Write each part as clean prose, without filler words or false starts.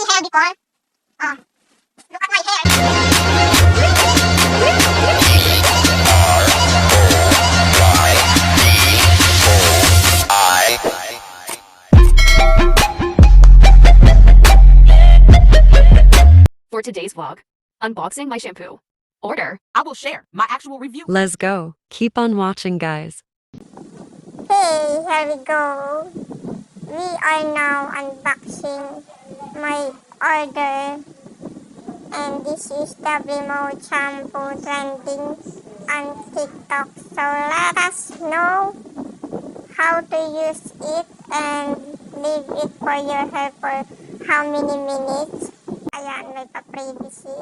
hair before? Oh, look at my hair. For today's vlog, unboxing my shampoo. Order. I will share my actual review. Let's go. Keep on watching, guys. Hey, here we go. We are now unboxing my order. And this is the Bremod Shampoo trending on TikTok. So let us know how to use it and leave it for your hair for how many minutes. Ayan, may pa-freebie si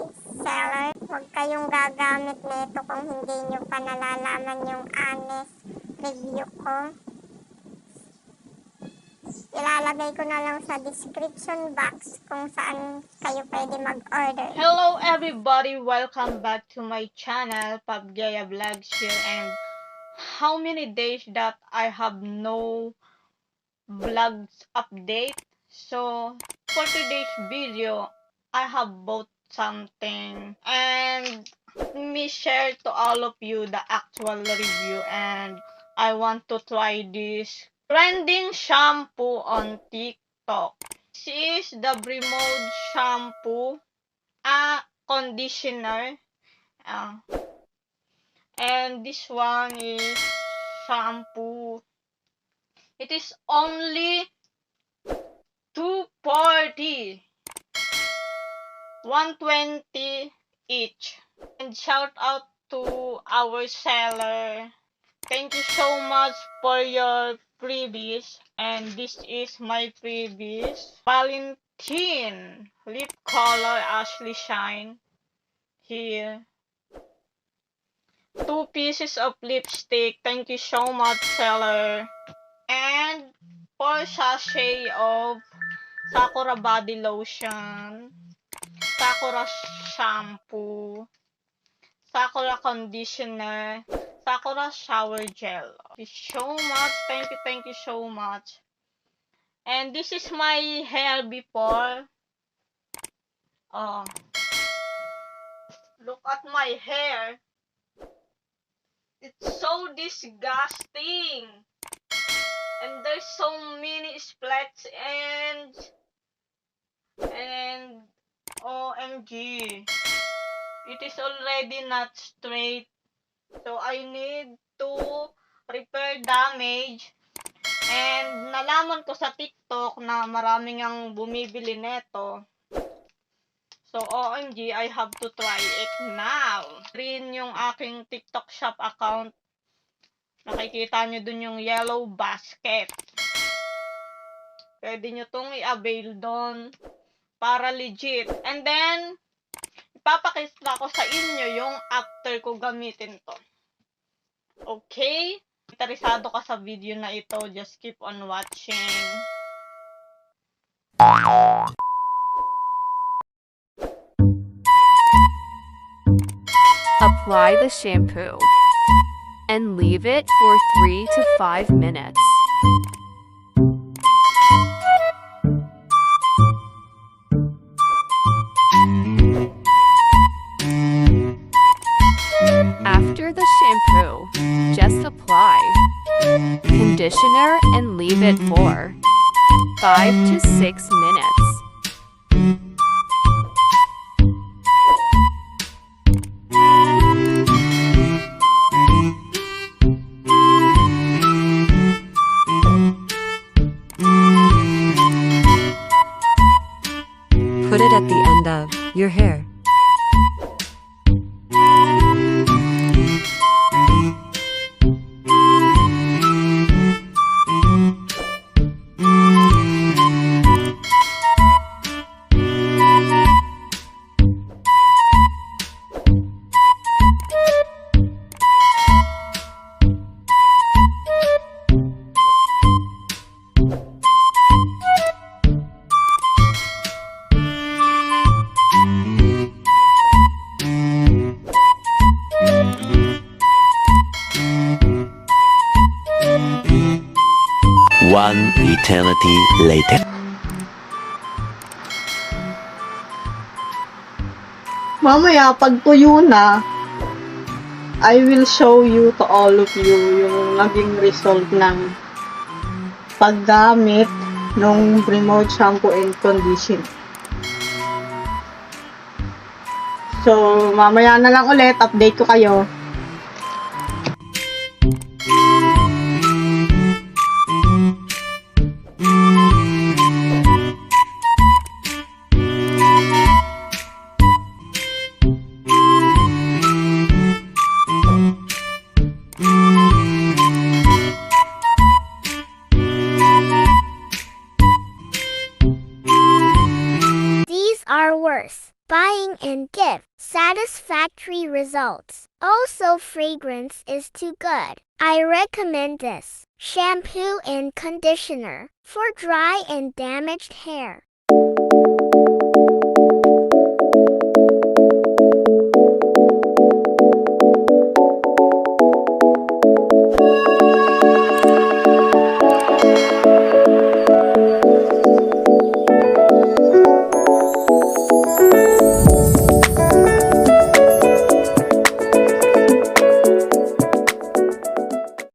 seller. Huwag kayong gagamit nito kung hindi nyo pa nalalaman yung honest review ko. Ilalagay ko na lang sa description box kung saan kayo pwede mag-order. Hello everybody, welcome back to my channel, Pabgaya Vlogs here. And how many days that I have no vlogs update? So for today's video, I have bought something and me share to all of you the actual review, and I want to try this trending shampoo on TikTok. This is the Bremod Shampoo, a conditioner, and this one is shampoo. It is only $240, $120 each. And shout out to our seller. Thank you so much for your freebies. And this is my freebies. Valentine lip color Ashley Shine here. 2 pieces of lipstick. Thank you so much, seller. And 4 sachet of Sakura body lotion, Sakura shampoo, Sakura conditioner, Sakura shower gel. Thank you so much. Thank you so much. And this is my hair before. Oh, look at my hair. It's so disgusting. And there's so many splats and OMG. It is already not straight. So I need to repair damage. And nalaman ko sa TikTok na maraming ang bumibili neto. So OMG, I have to try it now. Rin yung aking TikTok shop account. Nakikita nyo dun yung yellow basket. Pwede nyo tong i-avail doon para legit. And then, ipapakita ko sa inyo yung after ko gamitin to. Okay? Interesado ka sa video na ito, just keep on watching. Apply the shampoo and leave it for 3 to 5 minutes. After the shampoo, just apply conditioner and leave it for 5 to 6 minutes. Put it at the end of your hair. One eternity later. Mamaya, pag tuyo na, I will show you to all of you yung naging result ng paggamit ng Bremod Shampoo and Conditioner. So, mamaya na lang ulit, update ko kayo. These are worse. Buying and give satisfactory results. Also, fragrance is too good. I recommend this shampoo and conditioner for dry and damaged hair.